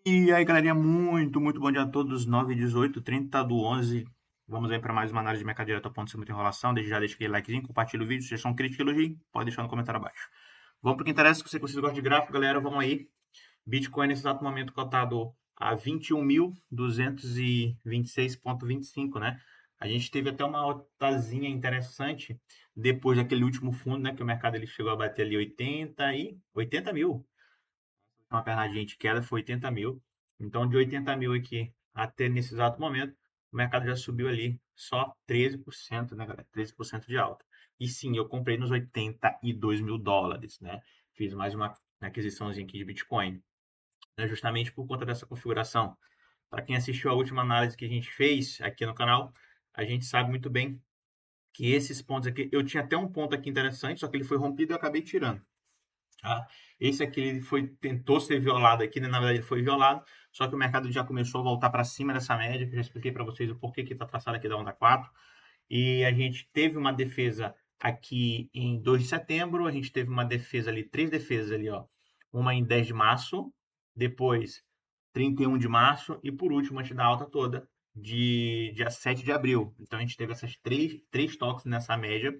E aí, galerinha, muito bom dia a todos. 9h18, 30/11. Vamos aí para mais uma análise de mercado direto a ponto sem muita enrolação. Desde já deixa aquele likezinho, compartilha o vídeo. Se vocês são crítica e elogio, pode deixar no comentário abaixo. Vamos para o que interessa, se vocês gostam de gráfico, galera, vamos aí. Bitcoin nesse exato momento cotado a 21.226,25, né? A gente teve até uma altazinha interessante depois daquele último fundo, né? Que o mercado ele chegou a bater ali 80 mil. Uma pernadinha de queda foi 80 mil. Então, de 80 mil aqui até nesse exato momento, o mercado já subiu ali só 13%, né, galera? 13% de alta. E sim, eu comprei nos 82 mil dólares, né? Fiz mais uma aquisiçãozinha aqui de Bitcoin, né? Justamente por conta dessa configuração. Para quem assistiu a última análise que a gente fez aqui no canal, a gente sabe muito bem que esses pontos aqui, eu tinha até um ponto aqui interessante, só que ele foi rompido e eu acabei tirando. Tá? Esse aqui ele tentou ser violado aqui, né? Na verdade ele foi violado, só que o mercado já começou a voltar para cima dessa média, que eu já expliquei para vocês o porquê que está traçado aqui da onda 4. E a gente teve uma defesa aqui em 2 de setembro, a gente teve uma defesa ali, 3 defesas ali, ó. Uma em 10 de março, depois 31 de março e por último, antes da alta toda, de dia 7 de abril. Então a gente teve essas três toques nessa média,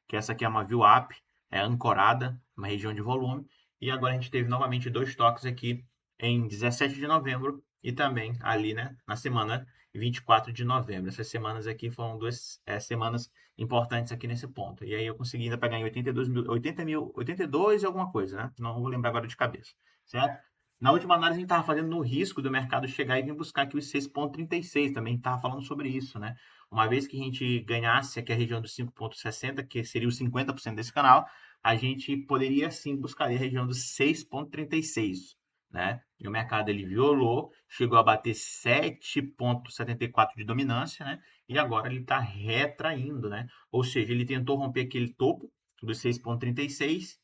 que essa aqui é uma VWAP, é ancorada, uma região de volume. E agora a gente teve novamente dois toques aqui em 17 de novembro e também ali, né, na semana 24 de novembro. Essas semanas aqui foram duas semanas importantes aqui nesse ponto. E aí eu consegui ainda pegar em 82 mil, 80 mil, 82 e alguma coisa, né? Não vou lembrar agora de cabeça, certo? Na última análise, a gente estava fazendo no risco do mercado chegar e vir buscar aqui os 6,36. Também estava falando sobre isso, né? Uma vez que a gente ganhasse aqui a região dos 5,60, que seria os 50% desse canal, a gente poderia sim buscar a região dos 6,36, né? E o mercado ele violou, chegou a bater 7,74 de dominância, né? E agora ele está retraindo, né? Ou seja, ele tentou romper aquele topo dos 6,36,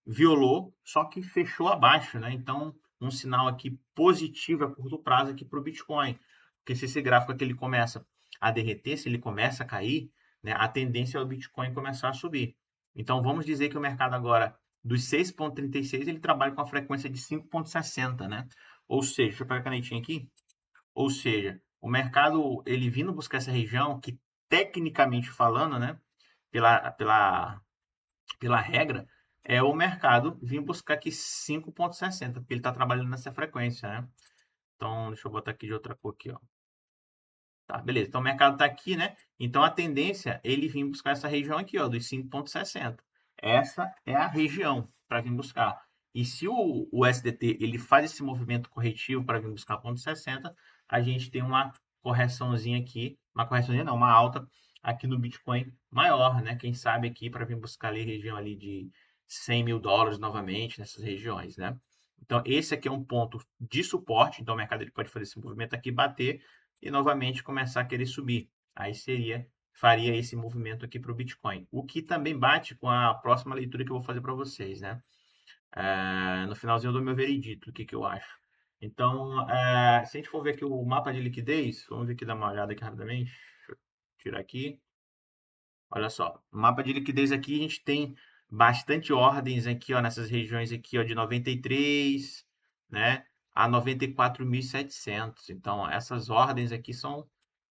violou, só que fechou abaixo, né? Então, um sinal aqui positivo a curto prazo aqui para o Bitcoin. Porque se esse gráfico aqui ele começa a derreter, se ele começa a cair, né, a tendência é o Bitcoin começar a subir. Então, vamos dizer que o mercado agora, dos 6,36, ele trabalha com a frequência de 5,60, né? Ou seja, deixa eu pegar a canetinha aqui. Ou seja, o mercado, ele vindo buscar essa região, que tecnicamente falando, né, pela regra, é o mercado vir buscar aqui 5,60, porque ele está trabalhando nessa frequência, né? Então, deixa eu botar aqui de outra cor aqui, ó. Tá, beleza. Então o mercado está aqui, né? Então a tendência é ele vir buscar essa região aqui, ó, dos 5,60. Essa é a região para vir buscar. E se o SDT ele faz esse movimento corretivo para vir buscar 0,60, a gente tem uma correçãozinha aqui, uma correçãozinha não, uma alta aqui no Bitcoin maior, né? Quem sabe aqui para vir buscar ali a região ali de 100 mil dólares novamente nessas regiões, né? Então esse aqui é um ponto de suporte, então o mercado ele pode fazer esse movimento aqui, bater e novamente começar a querer subir. Aí faria esse movimento aqui para o Bitcoin. O que também bate com a próxima leitura que eu vou fazer para vocês, né? No finalzinho do meu veredito, o que eu acho. Então, se a gente for ver aqui o mapa de liquidez, vamos ver aqui, dar uma olhada aqui rapidamente. Deixa eu tirar aqui. Olha só, o mapa de liquidez aqui, a gente tem bastante ordens aqui, ó, nessas regiões aqui, ó, de 93, né, a 94.700. Então, essas ordens aqui são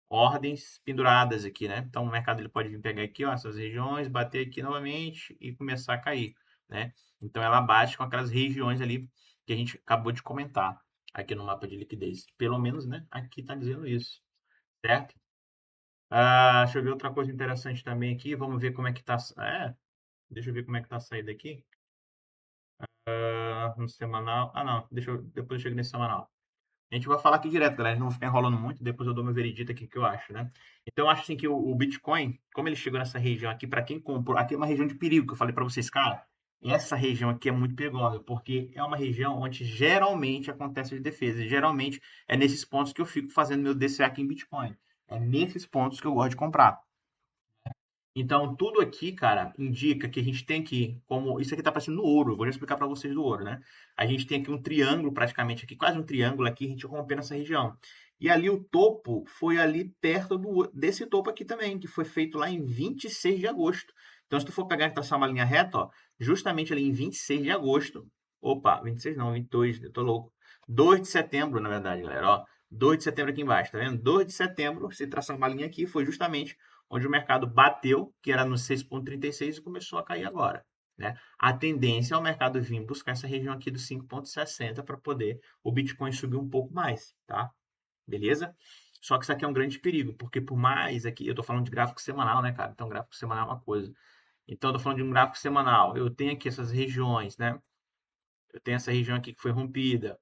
ordens penduradas aqui, né? Então, o mercado ele pode vir pegar aqui, ó, essas regiões, bater aqui novamente e começar a cair, né? Então, ela bate com aquelas regiões ali que a gente acabou de comentar aqui no mapa de liquidez. Pelo menos, né, aqui está dizendo isso, certo? Deixa eu ver outra coisa interessante também aqui. Vamos ver como é que tá. Deixa eu ver como é que tá a saída aqui. No semanal. Não. Depois eu chego nesse semanal. A gente vai falar aqui direto, galera. Não vou ficar enrolando muito. Depois eu dou meu veredito aqui que eu acho, né? Então, eu acho assim que o Bitcoin, como ele chegou nessa região aqui, para quem comprou, aqui é uma região de perigo, que eu falei para vocês, cara. Essa região aqui é muito perigosa, porque é uma região onde geralmente acontece as defesas. Geralmente é nesses pontos que eu fico fazendo meu DCA aqui em Bitcoin. É nesses pontos que eu gosto de comprar. Então, tudo aqui, cara, indica que a gente tem aqui, como isso aqui está parecendo no ouro, eu vou já explicar para vocês do ouro, né? A gente tem aqui um triângulo, praticamente aqui, quase um triângulo aqui, a gente rompendo essa região. E ali o topo foi ali perto desse topo aqui também, que foi feito lá em 26 de agosto. Então, se tu for pegar e traçar uma linha reta, ó, justamente ali em 26 de agosto, opa, 26 não, 22, eu tô louco. 2 de setembro, na verdade, galera, ó. 2 de setembro aqui embaixo, tá vendo? 2 de setembro, se traçar uma linha aqui, foi justamente onde o mercado bateu, que era no 6,36 e começou a cair agora, né? A tendência é o mercado vir buscar essa região aqui do 5,60 para poder o Bitcoin subir um pouco mais, tá? Beleza? Só que isso aqui é um grande perigo, porque por mais aqui, eu tô falando de gráfico semanal, né, cara? Então, gráfico semanal é uma coisa. Então, eu tô falando de um gráfico semanal. Eu tenho aqui essas regiões, né? Eu tenho essa região aqui que foi rompida,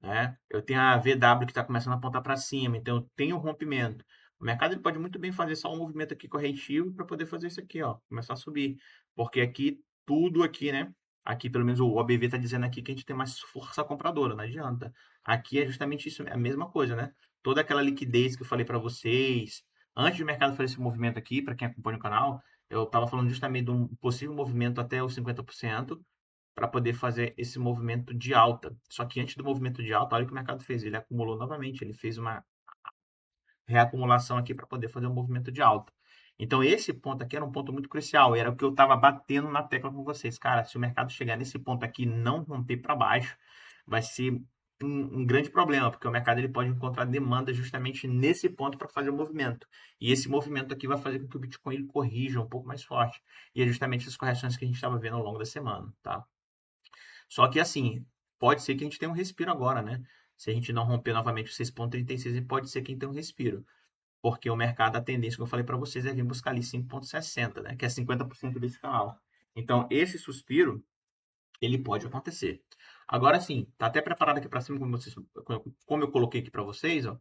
né? Eu tenho a VW que está começando a apontar para cima, então eu tenho um rompimento. O mercado ele pode muito bem fazer só um movimento aqui corretivo para poder fazer isso aqui, ó, começar a subir, porque aqui tudo aqui, né? Aqui pelo menos o OBV está dizendo aqui que a gente tem mais força compradora, não adianta. Aqui é justamente isso, é a mesma coisa, né? Toda aquela liquidez que eu falei para vocês, antes do mercado fazer esse movimento aqui, para quem acompanha o canal, eu estava falando justamente de um possível movimento até os 50%, para poder fazer esse movimento de alta. Só que antes do movimento de alta, olha o que o mercado fez. Ele acumulou novamente, ele fez uma reacumulação aqui para poder fazer um movimento de alta. Então, esse ponto aqui era um ponto muito crucial. Era o que eu estava batendo na tecla com vocês. Cara, se o mercado chegar nesse ponto aqui e não romper para baixo, vai ser um grande problema, porque o mercado ele pode encontrar demanda justamente nesse ponto para fazer o movimento. E esse movimento aqui vai fazer com que o Bitcoin ele corrija um pouco mais forte. E é justamente as correções que a gente estava vendo ao longo da semana, tá? Só que assim, pode ser que a gente tenha um respiro agora, né? Se a gente não romper novamente o 6,36, pode ser que a gente tenha um respiro. Porque o mercado, a tendência que eu falei para vocês é vir buscar ali 5,60, né? Que é 50% desse canal. Então, esse suspiro, ele pode acontecer. Agora sim, tá até preparado aqui para cima, como eu coloquei aqui para vocês, ó.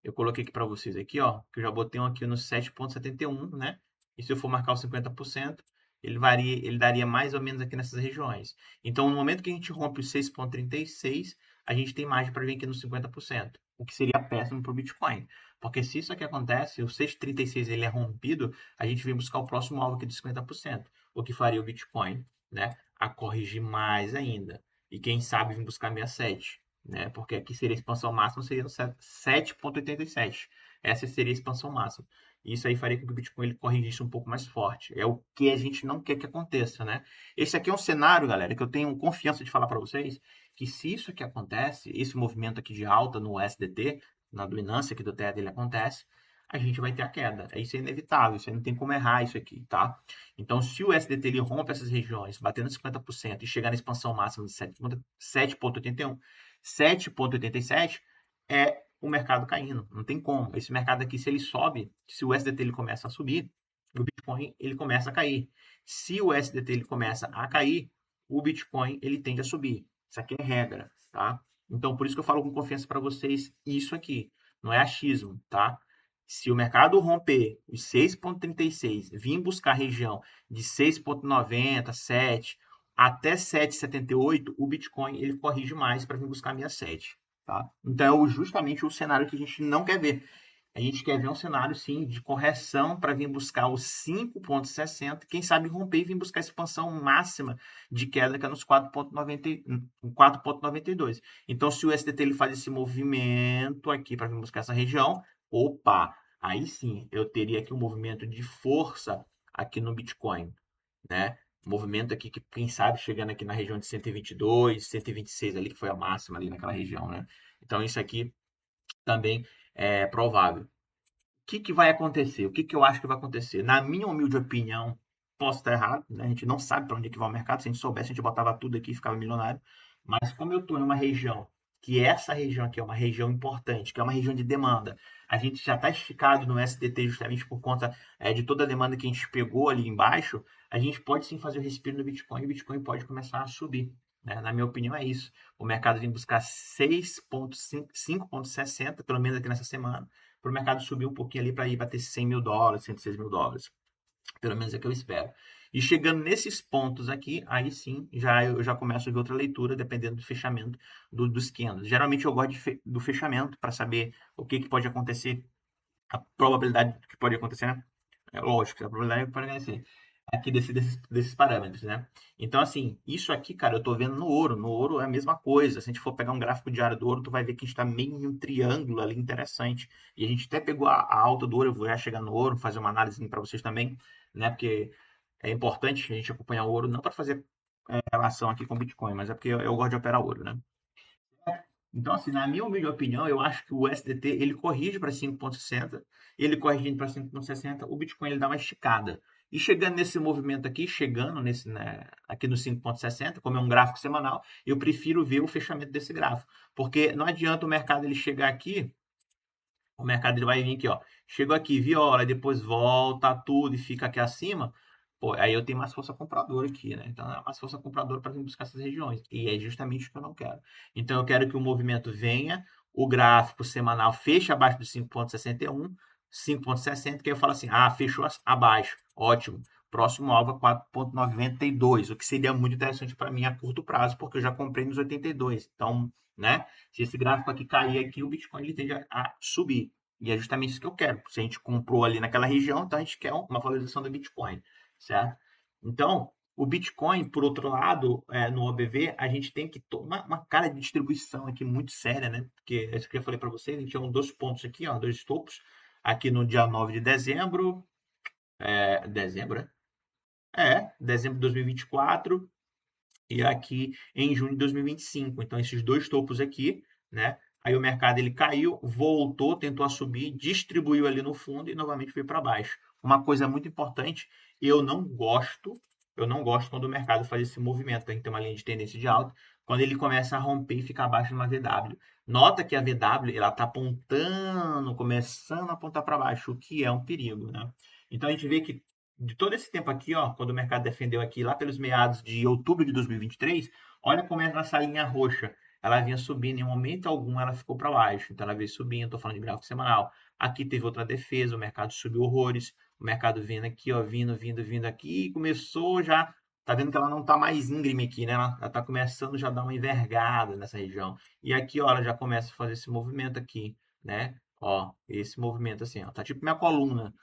Eu coloquei aqui para vocês aqui, ó, que eu já botei um aqui no 7,71, né? E se eu for marcar os 50%, ele daria mais ou menos aqui nessas regiões. Então, no momento que a gente rompe o 6,36, a gente tem margem para vir aqui no 50%, o que seria péssimo para o Bitcoin. Porque se isso aqui acontece, o 6,36 ele é rompido, a gente vem buscar o próximo alvo aqui de 50%, o que faria o Bitcoin, né, a corrigir mais ainda. E quem sabe vir buscar 67, né? Porque aqui seria a expansão máxima, seria no 7,87. Essa seria a expansão máxima. Isso aí faria com que o Bitcoin ele corrigisse um pouco mais forte. É o que a gente não quer que aconteça, né? Esse aqui é um cenário, galera, que eu tenho confiança de falar para vocês, que se isso aqui acontece, esse movimento aqui de alta no SDT, na dominância aqui do Tether, ele acontece, a gente vai ter a queda. Isso é inevitável, isso aí não tem como errar isso aqui, tá? Então, se o SDT ele rompe essas regiões, batendo 50% e chegar na expansão máxima de 7,81, 7,87 é o mercado caindo. Não tem como. Esse mercado aqui, se ele sobe, se o SDT ele começa a subir, o Bitcoin ele começa a cair. Se o SDT ele começa a cair, o Bitcoin ele tende a subir. Isso aqui é regra, tá? Então, por isso que eu falo com confiança para vocês isso aqui. Não é achismo, tá? Se o mercado romper os 6,36, vir buscar a região de 6,90, 7 até 7,78, o Bitcoin ele corrige mais para vir buscar 67, tá? Então é justamente o cenário que a gente não quer ver. A gente quer ver um cenário sim de correção para vir buscar os 5,60, quem sabe romper e vir buscar a expansão máxima de queda que é nos 4,92. Então se o SDT ele faz esse movimento aqui para vir buscar essa região, opa, aí sim eu teria aqui um movimento de força aqui no Bitcoin, né? Movimento aqui que, quem sabe, chegando aqui na região de 122, 126 ali, que foi a máxima ali naquela região, né? Então, isso aqui também é provável. O que vai acontecer? O que eu acho que vai acontecer? Na minha humilde opinião, posso estar errado, né? A gente não sabe para onde é que vai o mercado. Se a gente soubesse, a gente botava tudo aqui e ficava milionário. Mas como eu estou em uma região, que essa região aqui é uma região importante, que é uma região de demanda, a gente já está esticado no SDT justamente por conta de toda a demanda que a gente pegou ali embaixo, a gente pode sim fazer o respiro no Bitcoin e o Bitcoin pode começar a subir. Né? Na minha opinião, é isso. O mercado vem buscar 5,60, pelo menos aqui nessa semana, para o mercado subir um pouquinho ali para ir bater 100 mil dólares, 106 mil dólares. Pelo menos é o que eu espero. E chegando nesses pontos aqui, aí sim, eu já começo a ver outra leitura, dependendo do fechamento dos candles. Geralmente eu gosto do fechamento para saber o que pode acontecer, a probabilidade que pode acontecer, né? É lógico, a probabilidade pode acontecer aqui desses parâmetros, né? Então, assim, isso aqui, cara, eu tô vendo no ouro. No ouro é a mesma coisa. Se a gente for pegar um gráfico diário do ouro, tu vai ver que a gente tá meio em um triângulo ali interessante. E a gente até pegou a alta do ouro, eu vou já chegar no ouro, fazer uma análise para vocês também, né? Porque é importante a gente acompanhar o ouro, não para fazer relação aqui com o Bitcoin, mas é porque eu gosto de operar ouro, né? Então, assim, na minha humilde opinião, eu acho que o USDT, ele corrige para 5,60, ele corrigindo para 5,60, o Bitcoin ele dá uma esticada. E chegando nesse movimento aqui, chegando nesse, né, aqui no 5,60, como é um gráfico semanal, eu prefiro ver o fechamento desse gráfico. Porque não adianta o mercado ele chegar aqui, o mercado ele vai vir aqui, ó. Chegou aqui, viola, depois volta tudo e fica aqui acima. Pô, aí eu tenho mais força compradora aqui, né? Então é mais força compradora para vir buscar essas regiões. E é justamente o que eu não quero. Então eu quero que o movimento venha, o gráfico semanal feche abaixo do 5,61, 5,60, que aí eu falo assim: ah, fechou abaixo. Ótimo. Próximo alvo é 4,92, o que seria muito interessante para mim a curto prazo, porque eu já comprei nos 82. Então, né? Se esse gráfico aqui cair aqui, o Bitcoin ele tende a subir. E é justamente isso que eu quero. Se a gente comprou ali naquela região, então a gente quer uma valorização do Bitcoin, certo? Então, o Bitcoin, por outro lado, no OBV, a gente tem que tomar uma cara de distribuição aqui muito séria, né? Porque é isso que eu falei para vocês, a gente tinha dois pontos aqui, ó, dois topos, aqui no dia 9 de dezembro, dezembro, dezembro de 2024, e aqui em junho de 2025. Então, esses dois topos aqui, né? Aí o mercado ele caiu, voltou, tentou subir, distribuiu ali no fundo e novamente veio para baixo. Uma coisa muito importante, eu não gosto quando o mercado faz esse movimento, tem que ter uma linha de tendência de alta, quando ele começa a romper e ficar abaixo de uma VW. Nota que a VW ela está apontando, começando a apontar para baixo, o que é um perigo, né? Então a gente vê que de todo esse tempo aqui, ó, quando o mercado defendeu aqui lá pelos meados de outubro de 2023, olha como é essa linha roxa. Ela vinha subindo, em momento algum ela ficou para baixo. Então ela veio subindo, estou falando de gráfico semanal. Aqui teve outra defesa, o mercado subiu horrores. O mercado vindo aqui, ó, vindo aqui, e começou já. Tá vendo que ela não tá mais íngreme aqui, né? Ela tá começando já a dar uma envergada nessa região. E aqui, ó, ela já começa a fazer esse movimento aqui, né? Ó, esse movimento assim, ó. Tá tipo minha coluna.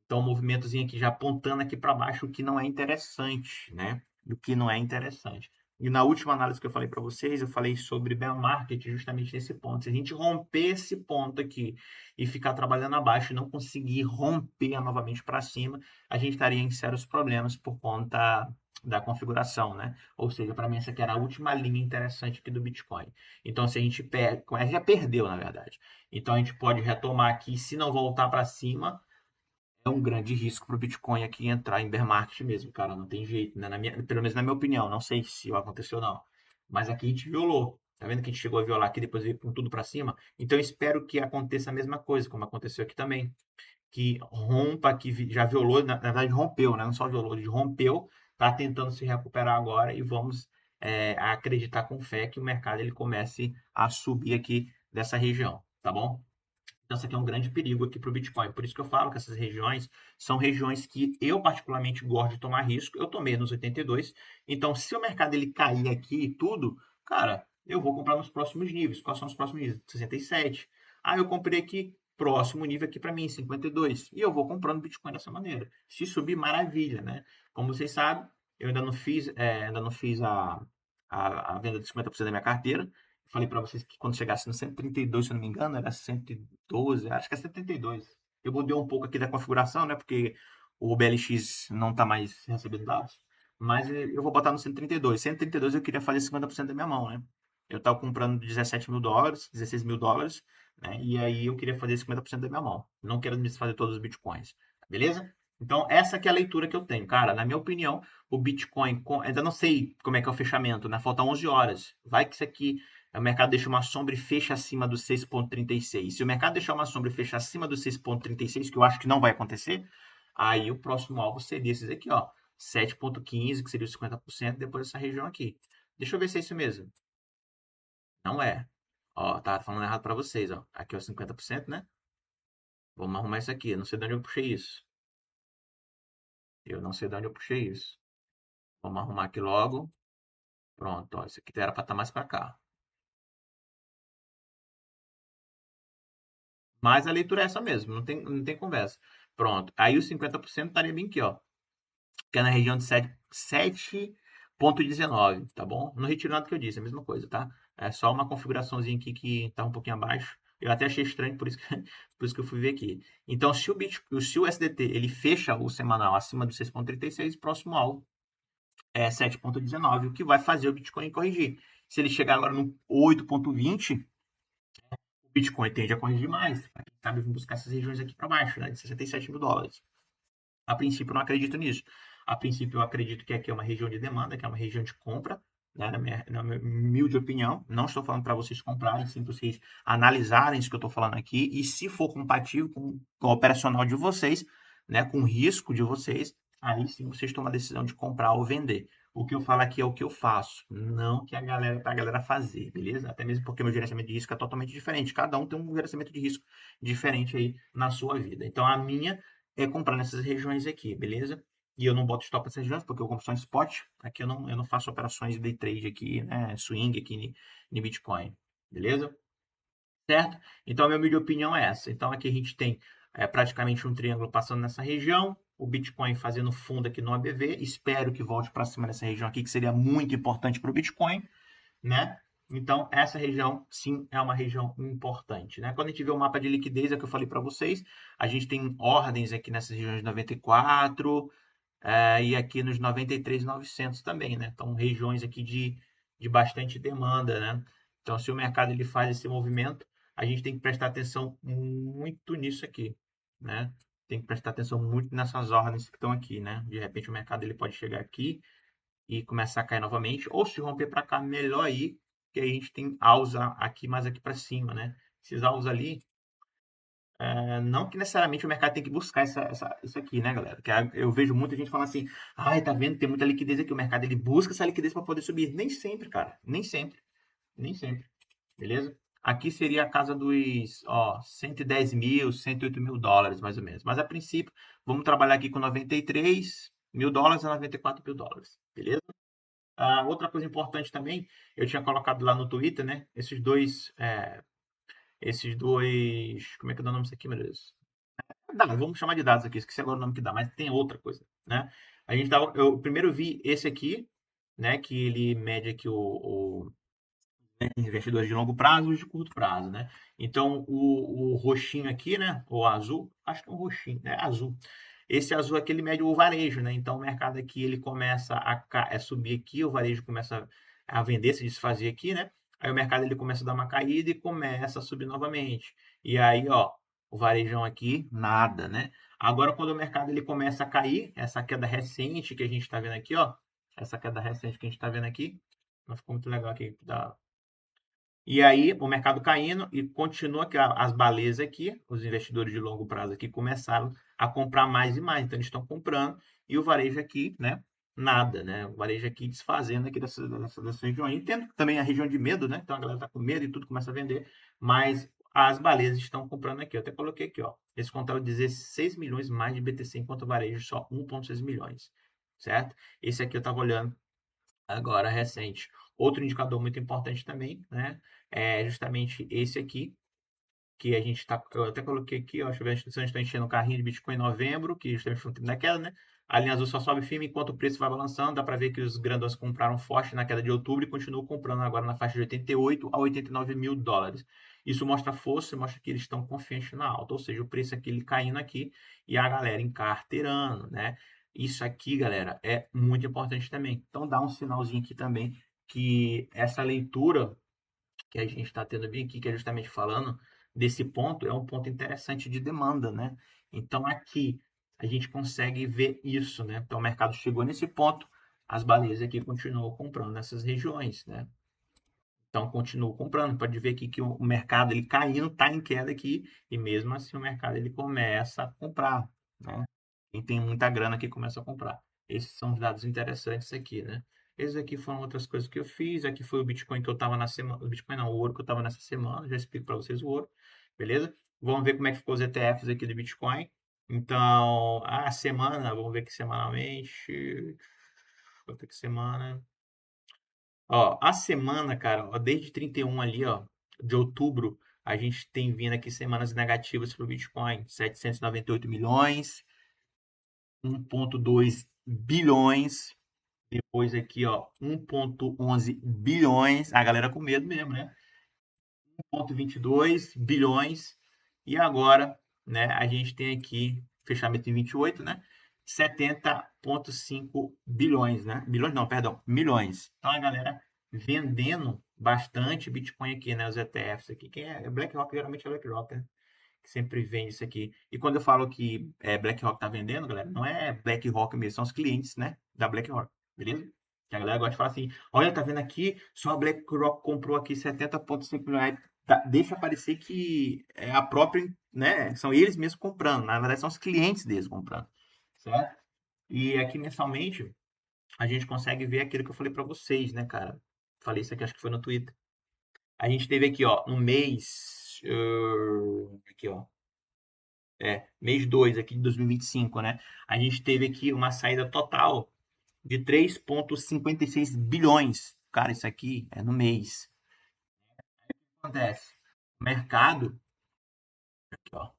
Então, um movimentozinho aqui já apontando aqui para baixo, o que não é interessante, né? O que não é interessante. E na última análise que eu falei para vocês, eu falei sobre bear market justamente nesse ponto. Se a gente romper esse ponto aqui e ficar trabalhando abaixo e não conseguir romper novamente para cima, a gente estaria em sérios problemas por conta da configuração, né? Ou seja, para mim essa aqui era a última linha interessante aqui do Bitcoin. Então, se a gente perde, já perdeu, na verdade. Então, a gente pode retomar aqui, se não voltar para cima, é um grande risco para o Bitcoin aqui entrar em bear market mesmo, cara. Não tem jeito, né? Pelo menos na minha opinião. Não sei se vai acontecer ou não. Mas aqui a gente violou. Tá vendo que a gente chegou a violar aqui, depois veio com tudo para cima? Então eu espero que aconteça a mesma coisa, como aconteceu aqui também. Que rompa, que já violou, na verdade rompeu, né? Não só violou, ele rompeu, tá tentando se recuperar agora e vamos acreditar com fé que o mercado ele comece a subir aqui dessa região, tá bom? Então, isso aqui é um grande perigo aqui para o Bitcoin. Por isso que eu falo que essas regiões são regiões que eu particularmente gosto de tomar risco. Eu tomei nos 82. Então, se o mercado ele cair aqui e tudo, cara, eu vou comprar nos próximos níveis. Quais são os próximos níveis? 67. Ah, eu comprei aqui, próximo nível aqui para mim, 52. E eu vou comprando Bitcoin dessa maneira. Se subir, maravilha, né? Como vocês sabem, eu ainda não fiz a venda de 50% da minha carteira. Falei para vocês que quando chegasse no 132, se eu não me engano, era 112, acho que é 132. Eu mudei um pouco aqui da configuração, né? Porque o BLX não está mais recebendo dados. Mas eu vou botar no 132. 132 eu queria fazer 50% da minha mão, né? Eu estava comprando 17 mil dólares, 16 mil dólares, né? E aí eu queria fazer 50% da minha mão. Não quero me desfazer todos os bitcoins. Beleza? Então, essa que é a leitura que eu tenho. Cara, na minha opinião, o Bitcoin, ainda não sei como é que é o fechamento, né? Falta 11 horas. Vai que isso aqui o mercado deixa uma sombra e fecha acima do 6,36. Se o mercado deixar uma sombra e fechar acima do 6,36, que eu acho que não vai acontecer, aí o próximo alvo seria esses aqui, ó, 7,15, que seria os 50%, depois dessa região aqui. Deixa eu ver se é isso mesmo. Não é. Ó, tá falando errado para vocês, ó. Aqui é o 50%, né? Vamos arrumar isso aqui. Eu não sei de onde eu puxei isso. Eu não sei de onde eu puxei isso. Vamos arrumar aqui logo. Pronto, ó. Isso aqui era para estar mais para cá. Mas a leitura é essa mesmo, não tem conversa. Pronto. Aí os 50% estaria bem aqui, ó. Que é na região de 7,19, tá bom? Não retiro nada que eu disse, é a mesma coisa, tá? É só uma configuraçãozinha aqui que tá um pouquinho abaixo. Eu até achei estranho, por isso que, por isso que eu fui ver aqui. Então, se o SDT ele fecha o semanal acima do 6,36, próximo alvo é 7,19, o que vai fazer o Bitcoin corrigir. Se ele chegar agora no 8,20, o Bitcoin tende a corrigir mais. Pra quem sabe, vamos buscar essas regiões aqui para baixo, né? De 67 mil dólares. A princípio, eu não acredito nisso. A princípio, eu acredito que aqui é uma região de demanda, que é uma região de compra, né? Na minha humilde opinião. Não estou falando para vocês comprarem, sim para vocês analisarem isso que eu estou falando aqui. E se for compatível com o operacional de vocês, né? Com o risco de vocês, aí sim vocês tomam a decisão de comprar ou vender. O que eu falo aqui é o que eu faço, não que a galera para a galera fazer, beleza? Até mesmo porque meu gerenciamento de risco é totalmente diferente. Cada um tem um gerenciamento de risco diferente aí na sua vida. Então a minha é comprar nessas regiões aqui, beleza? E eu não boto stop nessas regiões porque eu compro só em spot. Aqui eu não faço operações de day trade aqui, né? Swing aqui em Bitcoin, beleza? Certo? Então a minha humilde opinião é essa. Então aqui a gente tem praticamente um triângulo passando nessa região, o Bitcoin fazendo fundo aqui no ABV. Espero que volte para cima dessa região aqui, que seria muito importante para o Bitcoin, né? Então, essa região, sim, é uma região importante, né? Quando a gente vê o mapa de liquidez, é o que eu falei para vocês, a gente tem ordens aqui nessas regiões de 94 e aqui nos 93.900 também, né? Então, regiões aqui de bastante demanda, né? Então, se o mercado ele faz esse movimento, a gente tem que prestar atenção muito nisso aqui, né? Tem que prestar atenção muito nessas ordens que estão aqui, né? De repente, o mercado ele pode chegar aqui e começar a cair novamente, ou se romper para cá, melhor aí, que aí a gente tem alza aqui, mais aqui para cima, né? Esses alvos ali, não que necessariamente o mercado tem que buscar isso aqui, né, galera? Que eu vejo muita gente falando assim, ai, tá vendo, tem muita liquidez aqui, o mercado ele busca essa liquidez para poder subir. Nem sempre, cara, nem sempre, nem sempre, beleza? Aqui seria a casa dos, 110 mil, 108 mil dólares, mais ou menos. Mas a princípio, vamos trabalhar aqui com 93 mil dólares a 94 mil dólares, beleza? Outra coisa importante também, eu tinha colocado lá no Twitter, né? Esses dois, como é que dá o nome disso aqui, meu Deus? Vamos chamar de dados aqui, esqueci agora o nome que dá, mas tem outra coisa, né? Eu primeiro vi esse aqui, né? Que ele mede aqui investidores de longo prazo e de curto prazo, né? Então, o roxinho aqui, né? O azul, acho que é um roxinho, né? Azul. Esse azul aqui, ele mede o varejo, né? Então, o mercado aqui, ele começa a subir aqui, o varejo começa a vender, se desfazer aqui, né? Aí o mercado, ele começa a dar uma caída e começa a subir novamente. E aí, ó, o varejão aqui, nada, né? Agora, quando o mercado, ele começa a cair, essa queda recente que a gente está vendo aqui, ó, essa queda recente que a gente está vendo aqui, não ficou muito legal aqui, e aí, o mercado caindo e continua que as baleias aqui, os investidores de longo prazo aqui começaram a comprar mais e mais. Então, eles estão comprando e o varejo aqui, né? Nada, né? O varejo aqui desfazendo aqui dessa região. Entendo também a região de medo, né? Então, a galera tá com medo e tudo começa a vender, mas as baleias estão comprando aqui. Eu até coloquei aqui, ó. Eles compraram 16 milhões mais de BTC, enquanto o varejo só 1,6 milhões, certo? Esse aqui eu estava olhando agora recente. Outro indicador muito importante também, né, é justamente esse aqui, que a gente está, eu até coloquei aqui, ó, deixa eu ver, a instituição está enchendo o carrinho de Bitcoin em novembro, que justamente foi um tempo da queda, né? A linha azul só sobe firme enquanto o preço vai balançando. Dá para ver que os grandões compraram forte na queda de outubro e continuam comprando agora na faixa de 88 a 89 mil dólares. Isso mostra força, mostra que eles estão confiantes na alta, ou seja, o preço aqui ele caindo aqui e a galera encarteirando, né? Isso aqui, galera, é muito importante também. Então dá um sinalzinho aqui também que essa leitura que a gente está tendo bem aqui, que é justamente falando desse ponto, é um ponto interessante de demanda, né? Então aqui a gente consegue ver isso, né? Então o mercado chegou nesse ponto, as baleias aqui continuam comprando nessas regiões, né? Então continuam comprando. Pode ver aqui que o mercado ele caindo, está em queda aqui, e mesmo assim o mercado ele começa a comprar, né? Quem tem muita grana aqui começa a comprar. Esses são os dados interessantes aqui, né? Esses aqui foram outras coisas que eu fiz. Aqui foi o Bitcoin que eu estava na semana. O Bitcoin não, o ouro que eu estava nessa semana. Já explico para vocês o ouro, beleza? Vamos ver como é que ficou os ETFs aqui do Bitcoin. Então, a semana, vamos ver aqui semanalmente. Outra que semana. Ó, a semana, cara, ó, desde 31 ali, ó, de outubro, a gente tem vindo aqui semanas negativas para o Bitcoin. 798 milhões, 1,2 bilhões. Depois aqui, ó, 1,11 bilhões. A galera com medo mesmo, né? 1,22 bilhões. E agora, né, a gente tem aqui, fechamento em 28, né? 70,5 bilhões, né? Bilhões não, perdão, milhões. Então a galera vendendo bastante Bitcoin aqui, né? Os ETFs aqui. Quem é BlackRock, geralmente é BlackRock, né? Que sempre vende isso aqui. E quando eu falo que BlackRock tá vendendo, galera, não é BlackRock mesmo, são os clientes, né? Da BlackRock, beleza? Que a galera gosta de falar assim: olha, tá vendo aqui? Só a BlackRock comprou aqui 70,5 milhões. Deixa parecer que é a própria, né? São eles mesmos comprando. Na verdade, são os clientes deles comprando, certo? E aqui mensalmente a gente consegue ver aquilo que eu falei para vocês, né, cara? Falei isso aqui, acho que foi no Twitter. A gente teve aqui, ó, no mês. Aqui, ó. Mês 2 aqui de 2025, né? A gente teve aqui uma saída total de 3,56 bilhões. Cara, isso aqui é no mês. O que acontece? O mercado, aqui, ó.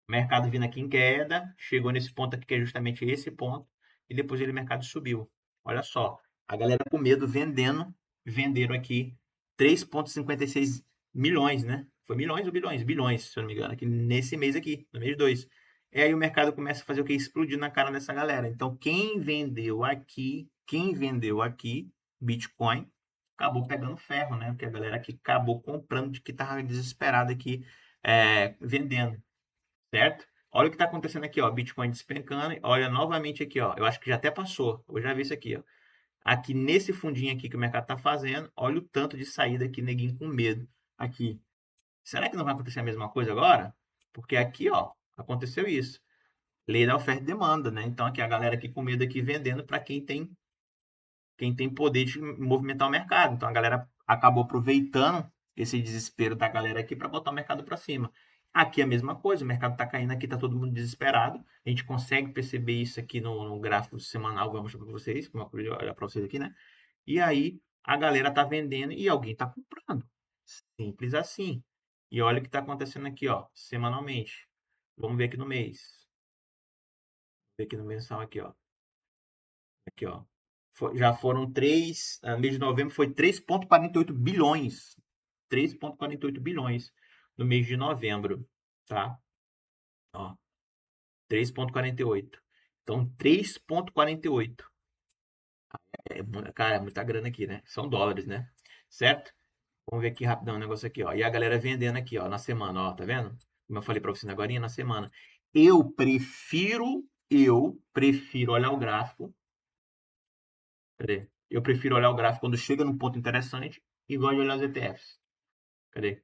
O mercado vindo aqui em queda, chegou nesse ponto aqui, que é justamente esse ponto, e depois ele, o mercado subiu. Olha só, a galera com medo vendendo, venderam aqui 3,56 milhões, né? Foi milhões ou bilhões? Bilhões, se eu não me engano, aqui nesse mês aqui, no mês 2. E aí o mercado começa a fazer o que? Explodir na cara dessa galera. Então, quem vendeu aqui Bitcoin, acabou pegando ferro, né? Porque a galera aqui acabou comprando de que tava desesperada aqui, vendendo. Certo? Olha o que está acontecendo aqui, ó. Bitcoin despencando. Olha novamente aqui, ó. Eu acho que já até passou. Eu já vi isso aqui, ó. Aqui nesse fundinho aqui que o mercado está fazendo, olha o tanto de saída aqui, neguinho com medo. Aqui. Será que não vai acontecer a mesma coisa agora? Porque aqui, ó, aconteceu isso. Lei da oferta e demanda, né? Então aqui a galera aqui com medo aqui vendendo para quem tem poder de movimentar o mercado. Então a galera acabou aproveitando esse desespero da galera aqui para botar o mercado para cima. Aqui é a mesma coisa, o mercado está caindo aqui, está todo mundo desesperado. A gente consegue perceber isso aqui no gráfico semanal, vou mostrar para vocês, como eu olhar para vocês aqui, né? E aí a galera tá vendendo e alguém está comprando. Simples assim. E olha o que está acontecendo aqui, ó, semanalmente. Vamos ver aqui no mês. Vamos ver aqui no mensal aqui, ó. Aqui, ó. Já foram três, mês de novembro foi 3,48 bilhões. 3,48 bilhões no mês de novembro, tá? Ó, 3,48. Então, 3,48. Cara, é muita grana aqui, né? São dólares, né? Certo? Vamos ver aqui rapidão o negócio aqui, ó. E a galera vendendo aqui, ó, na semana, ó, tá vendo? Como eu falei pra você agora, na semana. Eu prefiro olhar o gráfico. Cadê? Eu prefiro olhar o gráfico quando chega num ponto interessante e gosto de olhar os ETFs. Cadê?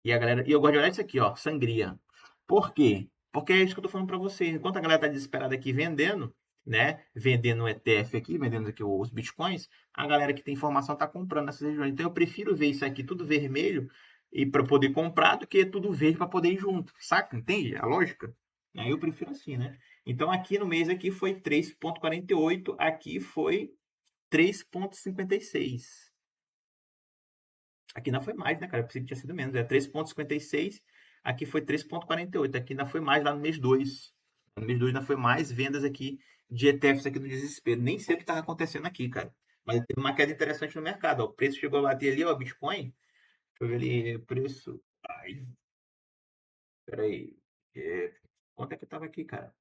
E a galera, e eu gosto de olhar isso aqui, ó, sangria. Por quê? Porque é isso que eu tô falando para você. Enquanto a galera tá desesperada aqui vendendo, né? Vendendo o ETF aqui, vendendo aqui os bitcoins, a galera que tem informação tá comprando nessas regiões. Então eu prefiro ver isso aqui tudo vermelho e para poder comprar do que tudo verde para poder ir junto. Saca? Entende a lógica? Aí eu prefiro assim, né? Então aqui no mês aqui foi 3,48, aqui foi 3,56. Aqui ainda foi mais, né, cara? Eu pensei que tinha sido menos. É 3,56. Aqui foi 3,48. Aqui ainda foi mais lá no mês 2. No mês 2 ainda foi mais vendas aqui de ETFs aqui no desespero. Nem sei o que estava acontecendo aqui, cara. Mas teve uma queda interessante no mercado. Ó. O preço chegou a bater ali, ó, Bitcoin. Deixa eu ver ali, preço. Ai, peraí. Quanto é que tava aqui, cara?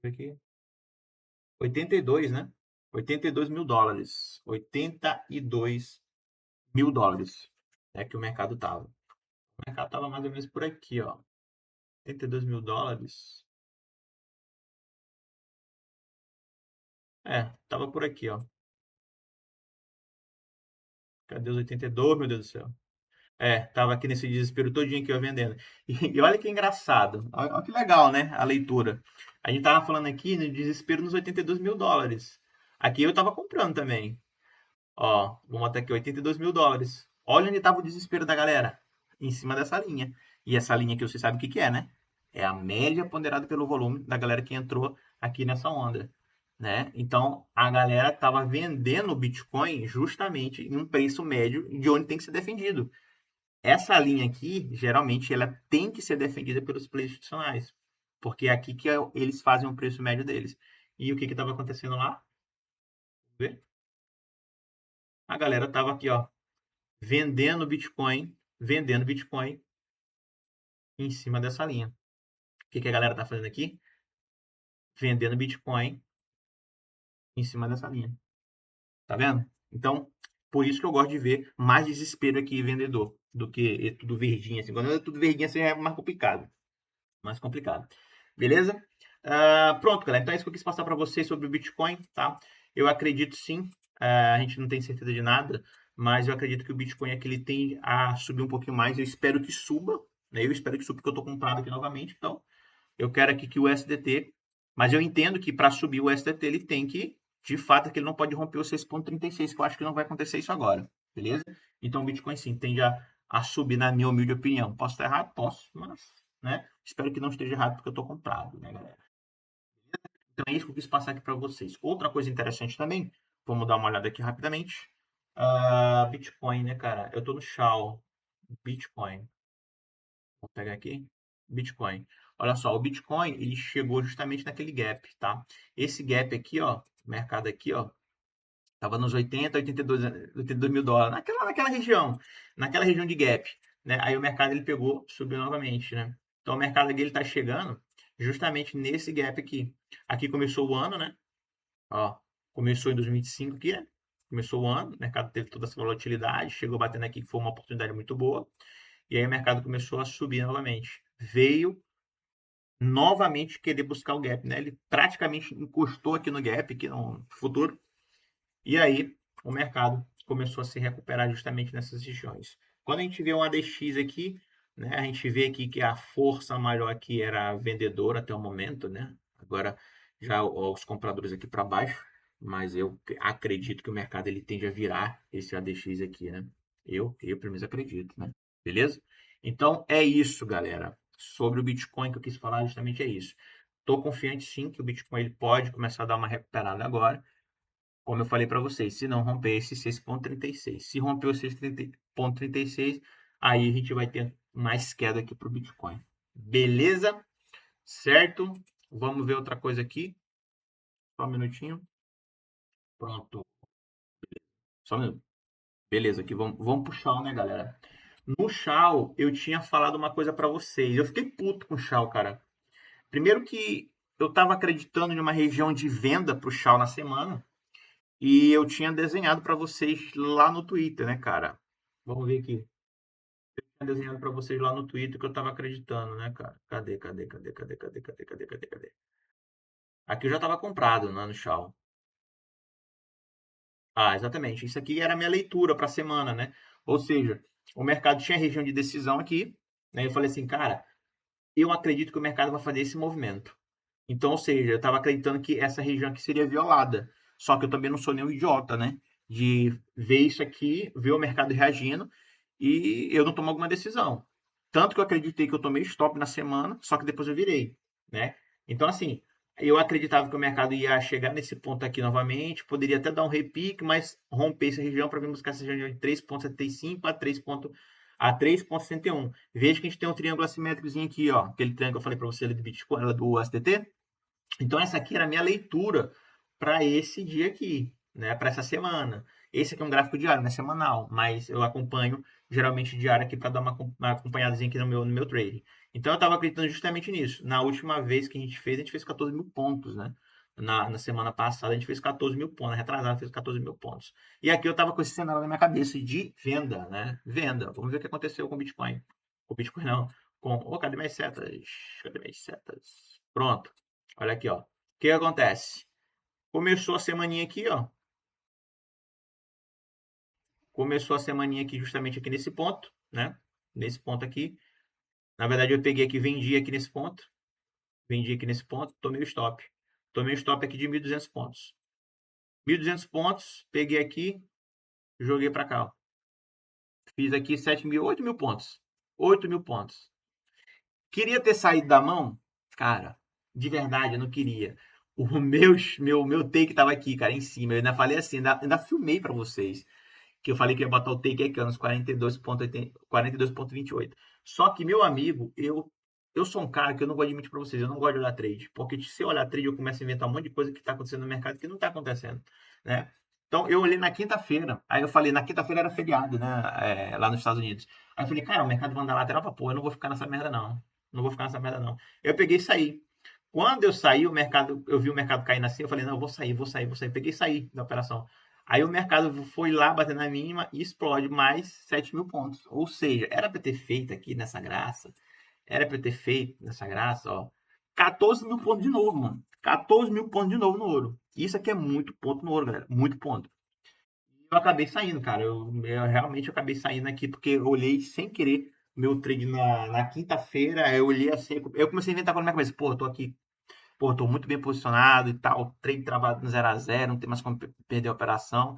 Aqui. 82, né? 82 mil dólares. 82 mil dólares. É que o mercado tava. O mercado tava mais ou menos por aqui, ó. 82 mil dólares. Tava por aqui, ó. Cadê os 82, meu Deus do céu? Tava aqui nesse desespero todinho aqui, ó, vendendo. E olha que engraçado. Olha que legal, né? A leitura. A gente tava falando aqui no desespero nos 82 mil dólares. Aqui eu tava comprando também. Ó, vou botar aqui 82 mil dólares. Olha onde estava o desespero da galera. Em cima dessa linha. E essa linha aqui você sabe o que que é, né? É a média ponderada pelo volume da galera que entrou aqui nessa onda. Né? Então, a galera estava vendendo o Bitcoin justamente em um preço médio de onde tem que ser defendido. Essa linha aqui, geralmente, ela tem que ser defendida pelos players institucionais. Porque é aqui que eles fazem o preço médio deles. E o que estava acontecendo lá? Vê? A galera estava aqui, ó, vendendo Bitcoin em cima dessa linha. O que que a galera tá fazendo aqui? Vendendo Bitcoin em cima dessa linha. Tá vendo? Então, por isso que eu gosto de ver mais desespero aqui vendedor do que tudo verdinho assim. Quando é tudo verdinho assim é mais complicado. Mais complicado. Beleza? Pronto, galera. Então é isso que eu quis passar para vocês sobre o Bitcoin, tá? Eu acredito sim. A gente não tem certeza de nada, mas eu acredito que o Bitcoin aqui ele tem a subir um pouquinho mais. Eu espero que suba, né? Eu espero que suba porque eu estou comprado aqui novamente. Então, eu quero aqui que o SDT, mas eu entendo que para subir o SDT ele tem que, de fato, que ele não pode romper o 6,36, que eu acho que não vai acontecer isso agora, beleza? Então o Bitcoin sim tende a subir, na minha humilde opinião. Posso estar errado? Posso, mas, né? Espero que não esteja errado porque eu estou comprado, né, galera? Então é isso que eu quis passar aqui para vocês. Outra coisa interessante também, vamos dar uma olhada aqui rapidamente. Bitcoin, né, cara? Eu estou no Shao. Bitcoin. Vou pegar aqui. Bitcoin. Olha só, o Bitcoin, ele chegou justamente naquele gap, tá? Esse gap aqui, ó, mercado aqui, ó, tava nos 80, 82 mil dólares, naquela região de gap, né? Aí o mercado, ele pegou, subiu novamente, né? Então o mercado aqui, ele tá chegando justamente nesse gap aqui. Aqui começou o ano, né? Ó, começou em 2025 aqui, né? Começou o ano, o mercado teve toda essa volatilidade, chegou batendo aqui, que foi uma oportunidade muito boa. E aí o mercado começou a subir novamente. Veio novamente querer buscar o gap, né? Ele praticamente encostou aqui no gap, aqui no futuro, e aí o mercado começou a se recuperar justamente nessas regiões. Quando a gente vê um ADX aqui, né, a gente vê aqui que a força maior aqui era a vendedora até o momento, né? Agora já os compradores aqui para baixo, mas eu acredito que o mercado ele tende a virar esse ADX aqui, né? Eu pelo menos acredito, né? Beleza? Então é isso, galera. Sobre o Bitcoin que eu quis falar justamente é isso. Estou confiante sim que o Bitcoin ele pode começar a dar uma recuperada agora, como eu falei para vocês, se não romper esse 6,36. Se romper o 6,36, aí a gente vai ter mais queda aqui para o Bitcoin. Beleza? Certo? Vamos ver outra coisa aqui. Só um minutinho. Pronto. Só um minuto. Beleza, aqui vamos pro Shao, né, galera? No Shao, eu tinha falado uma coisa para vocês. Eu fiquei puto com o Shao, cara. Primeiro que eu estava acreditando em uma região de venda para o Shao na semana. E eu tinha desenhado para vocês lá no Twitter, né, cara? Vamos ver aqui. Eu tinha desenhado para vocês lá no Twitter que eu tava acreditando, né, cara? Cadê? Aqui eu já tava comprado, né, no Shaw. Exatamente. Isso aqui era a minha leitura para a semana, né? Ou seja, o mercado tinha região de decisão aqui, né? Eu falei assim, cara, eu acredito que o mercado vai fazer esse movimento. Então, ou seja, eu estava acreditando que essa região aqui seria violada. Só que eu também não sou nenhum idiota, né? De ver isso aqui, ver o mercado reagindo e eu não tomo alguma decisão. Tanto que eu acreditei que eu tomei stop na semana, só que depois eu virei, né? Então, assim, eu acreditava que o mercado ia chegar nesse ponto aqui novamente, poderia até dar um repique, mas romper essa região para vir buscar essa região de 3,75 a 3,61. Veja que a gente tem um triângulo assimétrico aqui, ó. Aquele triângulo que eu falei para você ali do Bitcoin, do STT. Então, essa aqui era a minha leitura para esse dia aqui, né? Para essa semana. Esse aqui é um gráfico diário, não é semanal, mas eu acompanho geralmente diário aqui para dar uma acompanhadazinha aqui no meu trade. Então, eu estava acreditando justamente nisso. Na última vez que a gente fez 14 mil pontos, né? Na semana passada, a gente fez 14 mil pontos. Na retrasada, fez 14 mil pontos. E aqui eu estava com esse cenário na minha cabeça de venda, né? Venda. Vamos ver o que aconteceu com o Bitcoin. Com o Bitcoin, não. Cadê minhas setas? Cadê minhas setas? Pronto. Olha aqui, ó. O que acontece? Começou a semaninha aqui, ó. Começou a semaninha aqui justamente aqui nesse ponto, né? Nesse ponto aqui. Na verdade, eu peguei aqui, vendi aqui nesse ponto. Vendi aqui nesse ponto, tomei o stop. Tomei o stop aqui de 1.200 pontos. 1.200 pontos, peguei aqui, joguei para cá, ó. Fiz aqui 8 mil pontos. 8 mil pontos. Queria ter saído da mão? Cara, de verdade, eu não queria. O meu take tava aqui, cara, em cima. Eu ainda falei assim, ainda filmei para vocês. Que eu falei que ia botar o take aqui, ó, nos 42,28. Só que, meu amigo, eu sou um cara que eu não gosto de mentir para vocês, eu não gosto de olhar trade. Porque se eu olhar trade, eu começo a inventar um monte de coisa que está acontecendo no mercado que não está acontecendo, né? Então, eu olhei na quinta-feira. Aí eu falei, na quinta-feira era feriado, né? Lá nos Estados Unidos. Aí eu falei, cara, o mercado vai andar lateral pra pô, eu não vou ficar nessa merda, não. Não vou ficar nessa merda, não. Eu peguei e saí. Quando eu saí, eu vi o mercado caindo assim, eu falei, não, eu vou sair. Peguei e saí da operação. Aí o mercado foi lá bater na mínima e explode mais 7 mil pontos. Ou seja, era para ter feito aqui nessa graça, era para ter feito nessa graça, ó, 14 mil pontos de novo, mano. 14 mil pontos de novo no ouro. Isso aqui é muito ponto no ouro, galera. Muito ponto. Eu acabei saindo, cara. Eu realmente acabei saindo aqui porque eu olhei sem querer meu trade na quinta-feira. Eu olhei assim, eu comecei a inventar com a minha cabeça. Pô, eu tô aqui, pô, tô muito bem posicionado e tal. Trade travado no 0 a 0, não tem mais como perder a operação.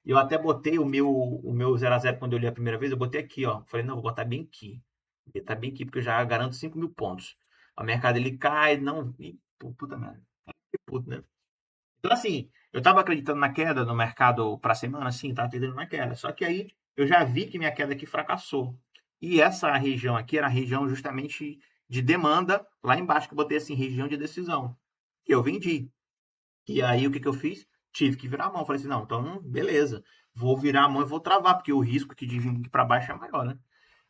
E eu até botei o meu 0 a 0 quando eu olhei a primeira vez. Eu botei aqui, ó. Falei, não, vou botar bem aqui. Vou botar bem aqui porque eu já garanto 5 mil pontos. O mercado ele cai, não. Puta merda. Que puto, né? Então, assim, eu estava acreditando na queda no mercado para a semana, sim, estava acreditando na queda. Só que aí eu já vi que minha queda aqui fracassou. E essa região aqui era a região justamente de demanda, lá embaixo que eu botei assim, região de decisão. E eu vendi. E aí o que, que eu fiz? Tive que virar a mão. Falei assim, não, então beleza. Vou virar a mão e vou travar, porque o risco aqui de vir aqui para baixo é maior, né?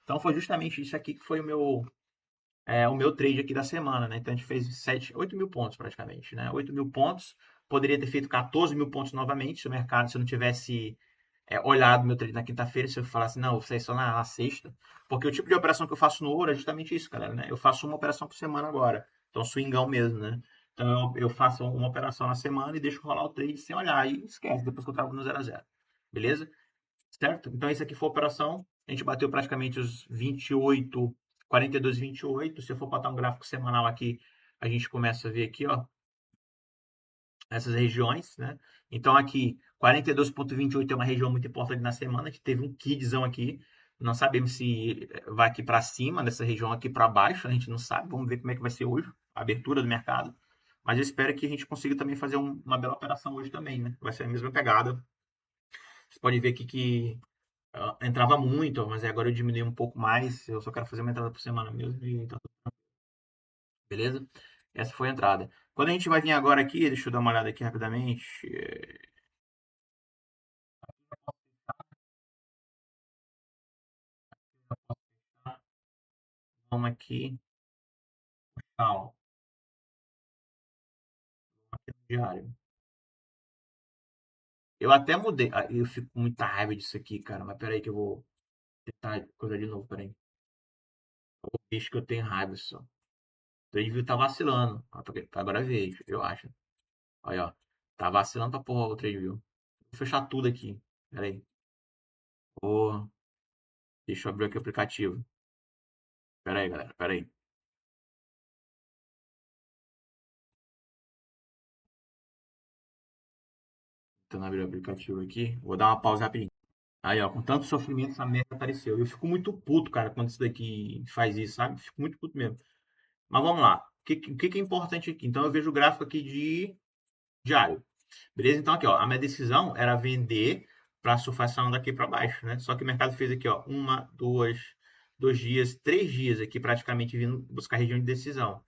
Então foi justamente isso aqui que foi o meu trade aqui da semana, né? Então a gente fez 8 mil pontos praticamente, né? 8 mil pontos. Poderia ter feito 14 mil pontos novamente se o mercado, se eu não tivesse olhado meu trade na quinta-feira, se eu falasse, não, vou sair só na sexta. Porque o tipo de operação que eu faço no ouro é justamente isso, galera, né? Eu faço uma operação por semana agora. Então, swingão mesmo, né? Então, eu faço uma operação na semana e deixo rolar o trade sem olhar. E esquece, depois que eu trago no 0 a 0. Beleza? Certo? Então, isso aqui foi a operação. A gente bateu praticamente os 28, 42, 28. Se eu for botar um gráfico semanal aqui, a gente começa a ver aqui, ó, essas regiões, né? Então, aqui, 42,28 é uma região muito importante na semana. A gente teve um kidzão aqui. Não sabemos se vai aqui para cima, dessa região aqui para baixo. A gente não sabe. Vamos ver como é que vai ser hoje, a abertura do mercado. Mas eu espero que a gente consiga também fazer uma bela operação hoje também, né? Vai ser a mesma pegada. Você pode ver aqui que entrava muito, mas agora eu diminui um pouco mais. Eu só quero fazer uma entrada por semana mesmo. Então, beleza? Essa foi a entrada. Quando a gente vai vir agora aqui, deixa eu dar uma olhada aqui rapidamente. Vamos aqui, tal, aqui no diário. Eu até mudei. Eu fico com muita raiva disso aqui, cara. Mas peraí que eu vou tentar coisa de novo, peraí. O bicho que eu tenho raiva só. O Trade tá vacilando. Agora veio, eu acho. Olha, ó. Tá vacilando pra porra o TradeView. Vou fechar tudo aqui. Peraí. Porra. Deixa eu abrir aqui o aplicativo. Peraí, galera. Peraí. Tentando abrir o aplicativo aqui. Vou dar uma pausa rapidinho. Aí, ó, com tanto sofrimento, essa merda apareceu. Eu fico muito puto, cara, quando isso daqui faz isso, sabe? Fico muito puto mesmo. Mas vamos lá. O que é importante aqui? Então, eu vejo o gráfico aqui de diário. Beleza? Então, aqui, ó, a minha decisão era vender para surfar essa onda aqui para baixo, né? Só que o mercado fez aqui, ó, uma, duas, 2 dias, 3 dias aqui praticamente vindo buscar a região de decisão.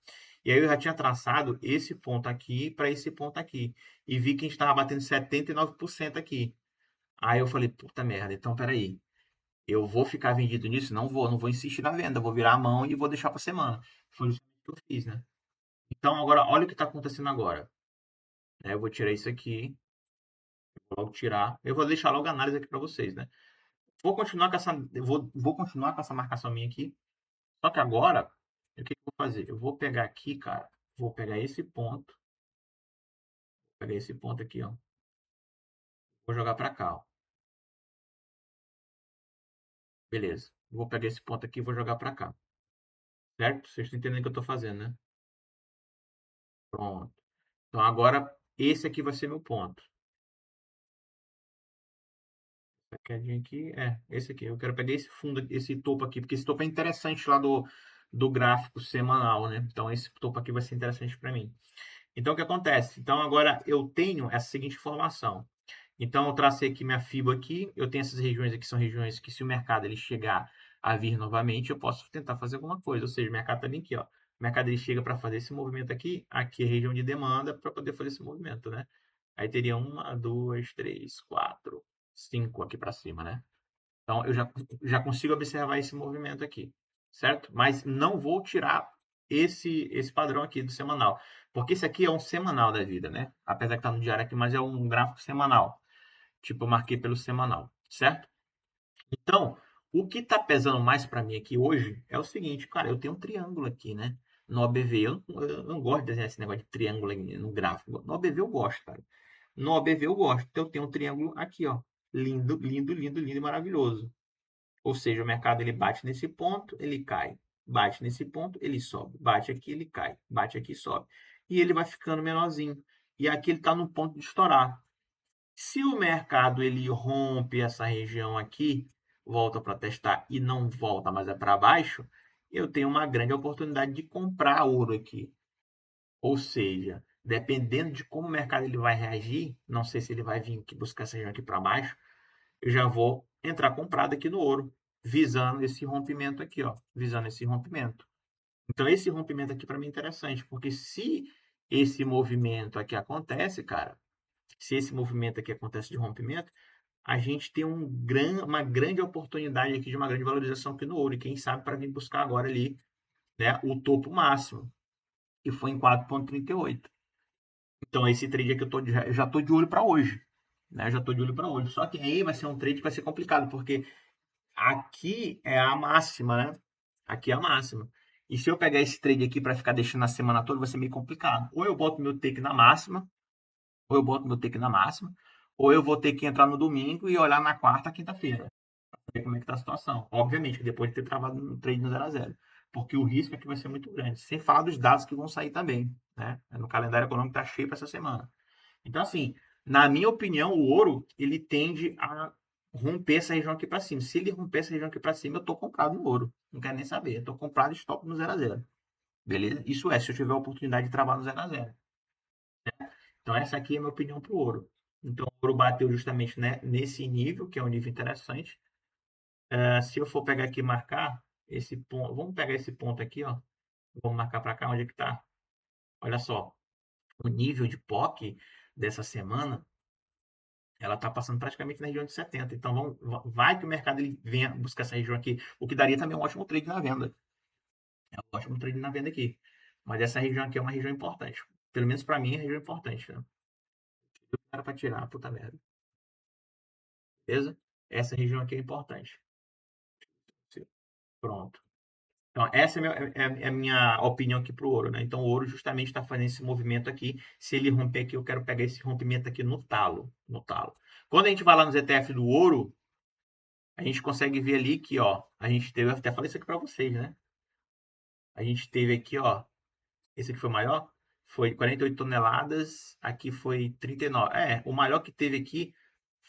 E aí eu já tinha traçado esse ponto aqui para esse ponto aqui. E vi que a gente estava batendo 79% aqui. Aí eu falei, puta merda, então peraí. Eu vou ficar vendido nisso? Não vou insistir na venda. Vou virar a mão e vou deixar para semana. Foi justamente o que eu fiz, né? Então agora, olha o que está acontecendo agora. Eu vou tirar isso aqui, vou logo tirar. Eu vou deixar logo a análise aqui para vocês, né? Vou continuar com essa, eu vou continuar com essa marcação minha aqui. Só que agora, o que que eu vou fazer? Eu vou pegar aqui, cara. Vou pegar esse ponto. Vou pegar esse ponto aqui, ó. Vou jogar para cá, ó. Beleza. Vou pegar esse ponto aqui e vou jogar para cá. Certo? Vocês estão entendendo o que eu estou fazendo, né? Pronto. Então agora, esse aqui vai ser meu ponto. Essa quedinha aqui, esse aqui. Eu quero pegar esse fundo, esse topo aqui, porque esse topo é interessante lá do gráfico semanal, né? Então esse topo aqui vai ser interessante para mim. Então o que acontece? Então agora eu tenho essa seguinte informação. Então eu tracei aqui minha FIBA aqui, eu tenho essas regiões aqui, são regiões que se o mercado ele chegar a vir novamente, eu posso tentar fazer alguma coisa. Ou seja, o mercado está bem aqui, ó. O mercado ele chega para fazer esse movimento aqui, aqui é a região de demanda para poder fazer esse movimento, né? Aí teria uma, duas, três, quatro, cinco aqui para cima, né? Então eu já consigo observar esse movimento aqui, certo? Mas não vou tirar esse padrão aqui do semanal, porque esse aqui é um semanal da vida, né? Apesar que tá no diário aqui, mas é um gráfico semanal. Tipo, eu marquei pelo semanal, certo? Então, o que está pesando mais para mim aqui hoje é o seguinte, cara, eu tenho um triângulo aqui, né? No OBV, eu não gosto de desenhar esse negócio de triângulo no gráfico. No OBV eu gosto, cara. No OBV eu gosto. Então, eu tenho um triângulo aqui, ó. Lindo, lindo, lindo, lindo e maravilhoso. Ou seja, o mercado ele bate nesse ponto, ele cai. Bate nesse ponto, ele sobe. Bate aqui, ele cai. Bate aqui, sobe. E ele vai ficando menorzinho. E aqui ele está no ponto de estourar. Se o mercado ele rompe essa região aqui, volta para testar e não volta mais para baixo, eu tenho uma grande oportunidade de comprar ouro aqui. Ou seja, dependendo de como o mercado ele vai reagir, não sei se ele vai vir aqui buscar essa região aqui para baixo, eu já vou entrar comprado aqui no ouro, visando esse rompimento aqui, ó, visando esse rompimento. Então esse rompimento aqui para mim é interessante, porque se esse movimento aqui acontece, cara, se esse movimento aqui acontece de rompimento, a gente tem uma grande oportunidade aqui de uma grande valorização aqui no ouro. E quem sabe para vir buscar agora ali, né, o topo máximo, que foi em 4,38. Então esse trade aqui eu já estou de olho para hoje. Né? Já estou de olho para hoje. Só que aí vai ser um trade que vai ser complicado, porque aqui é a máxima, né? Aqui é a máxima. E se eu pegar esse trade aqui para ficar deixando a semana toda, vai ser meio complicado. Ou eu boto meu take na máxima, ou eu boto meu take na máxima, ou eu vou ter que entrar no domingo e olhar na quarta, quinta-feira, ver como é que tá a situação. Obviamente que depois de ter travado no trade no 0 a 0, porque o risco aqui vai ser muito grande. Sem falar dos dados que vão sair também, né? No calendário econômico tá cheio para essa semana. Então, assim, na minha opinião, o ouro ele tende a romper essa região aqui para cima. Se ele romper essa região aqui para cima, eu tô comprado no ouro. Não quero nem saber. Eu tô comprado e stop no 0 a 0. Beleza? Isso é, se eu tiver a oportunidade de travar no 0 a 0. Então, essa aqui é a minha opinião para o ouro. Então, o ouro bateu justamente, né, nesse nível, que é um nível interessante. Se eu for pegar aqui e marcar esse ponto, vamos pegar esse ponto aqui, ó. Vamos marcar para cá, onde é que tá? Olha só, o nível de POC dessa semana, ela tá passando praticamente na região de 70. Então, vai que o mercado ele venha buscar essa região aqui, o que daria também um ótimo trade na venda. É um ótimo trade na venda aqui. Mas essa região aqui é uma região importante. Pelo menos para mim é região importante, né? Era para tirar, puta merda. Beleza? Essa região aqui é importante. Pronto. Então, essa é a minha opinião aqui para o ouro, né? Então, o ouro justamente está fazendo esse movimento aqui. Se ele romper aqui, eu quero pegar esse rompimento aqui no talo, no talo. Quando a gente vai lá nos ETF do ouro, a gente consegue ver ali que, ó, a gente teve, eu até falei isso aqui para vocês, né? A gente teve aqui, ó, esse aqui foi o maior, foi 48 toneladas, aqui foi 39. O maior que teve aqui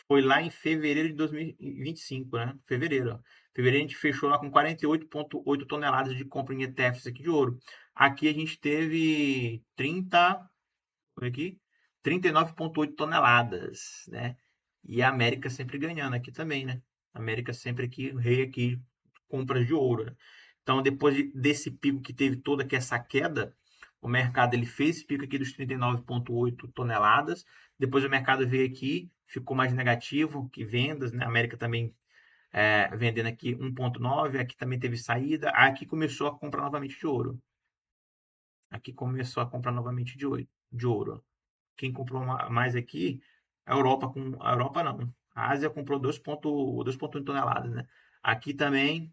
foi lá em fevereiro de 2025, né? Fevereiro. Fevereiro a gente fechou lá com 48,8 toneladas de compra em ETFs aqui de ouro. Aqui a gente teve 30, aqui, 39,8 toneladas, né? E a América sempre ganhando aqui também, né? A América sempre aqui, rei aqui, compras de ouro, né? Então, depois desse pico que teve toda aqui essa queda, o mercado ele fez esse pico aqui dos 39,8 toneladas. Depois o mercado veio aqui, ficou mais negativo, que vendas, né? A América também vendendo aqui 1,9, aqui também teve saída, aqui começou a comprar novamente de ouro. Aqui começou a comprar novamente de ouro. Quem comprou mais aqui, a Europa não. A Ásia comprou 2,1 toneladas, né? Aqui também,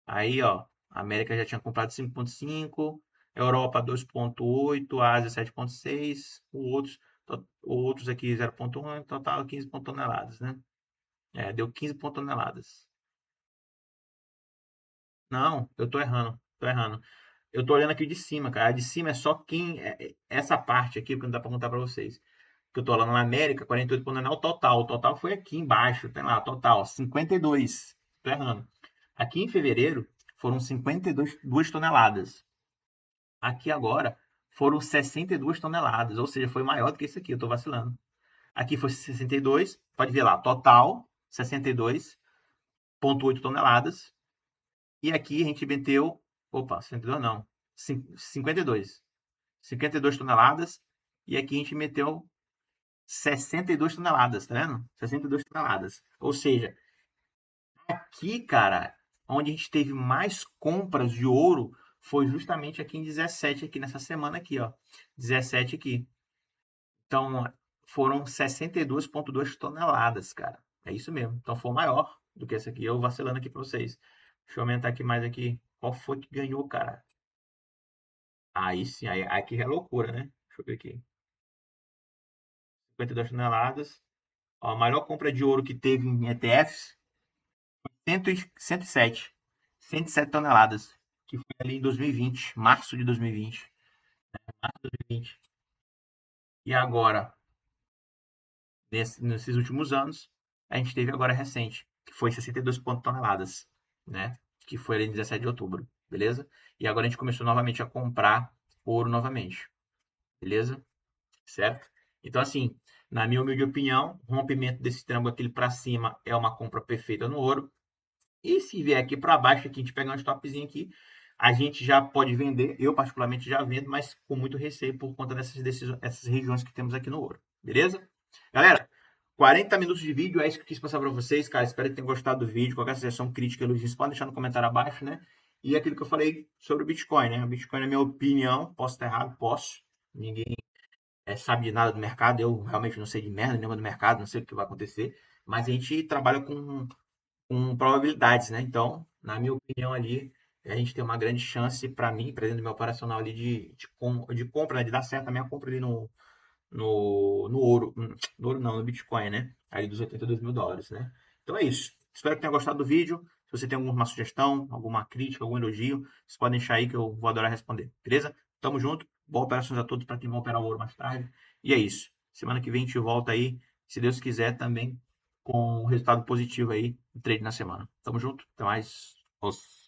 aí ó, a América já tinha comprado 5,5, Europa 2,8, Ásia 7,6, outros aqui 0,1, total 15 toneladas, né? Deu 15 toneladas. Não, eu tô errando, tô errando. Eu tô olhando aqui de cima, cara. A de cima é só quem. Essa parte aqui, que não dá pra contar pra vocês. Que eu tô olhando na América, 48 pontos não é o total. O total foi aqui embaixo, tem lá, total, 52. Tô errando. Aqui em fevereiro foram 52 toneladas. Aqui agora foram 62 toneladas, ou seja, foi maior do que isso aqui, eu tô vacilando. Aqui foi 62, pode ver lá, total 62,8 toneladas. E aqui a gente meteu, opa, 62 não, 52. 52 toneladas. E aqui a gente meteu 62 toneladas, tá vendo? 62 toneladas. Ou seja, aqui, cara, onde a gente teve mais compras de ouro foi justamente aqui em 17, aqui nessa semana aqui, ó. 17 aqui. Então, foram 62,2 toneladas, cara. É isso mesmo. Então foi maior do que essa aqui. Eu vacilando aqui para vocês. Deixa eu aumentar aqui mais aqui. Qual foi que ganhou, cara? Aí sim, aí aqui é loucura, né? Deixa eu ver aqui. 52 toneladas. Ó, a maior compra de ouro que teve em ETFs, 107. 107 toneladas. Que foi ali em 2020, março de 2020. Março de 2020. E agora, nesses últimos anos, a gente teve agora recente, que foi 62 toneladas, né? Que foi ali em 17 de outubro, beleza? E agora a gente começou novamente a comprar ouro novamente, beleza? Certo? Então, assim, na minha humilde opinião, o rompimento desse triângulo aqui para cima é uma compra perfeita no ouro. E se vier aqui para baixo, aqui a gente pega um stopzinho aqui, a gente já pode vender. Eu, particularmente, já vendo, mas com muito receio por conta essas regiões que temos aqui no ouro. Beleza? Galera, 40 minutos de vídeo, é isso que eu quis passar para vocês, cara. Espero que tenham gostado do vídeo. Qualquer sugestão, crítica, elogios, podem deixar no comentário abaixo, né? E aquilo que eu falei sobre o Bitcoin, né? O Bitcoin, na minha opinião, posso estar errado, posso. Ninguém sabe de nada do mercado. Eu realmente não sei de merda nenhuma do mercado, não sei o que vai acontecer. Mas a gente trabalha com probabilidades, né? Então, na minha opinião ali, a gente tem uma grande chance para mim, para dentro do meu operacional ali de compra, né? De dar certo a minha compra ali no ouro, no ouro não, no Bitcoin, né? Ali dos 82 mil dólares, né? Então é isso. Espero que tenha gostado do vídeo. Se você tem alguma sugestão, alguma crítica, algum elogio, vocês podem deixar aí que eu vou adorar responder, beleza? Tamo junto. Boas operações a todos para quem vai operar o ouro mais tarde. E é isso. Semana que vem a gente volta aí, se Deus quiser, também com um resultado positivo aí, no trade na semana. Tamo junto. Até mais. Os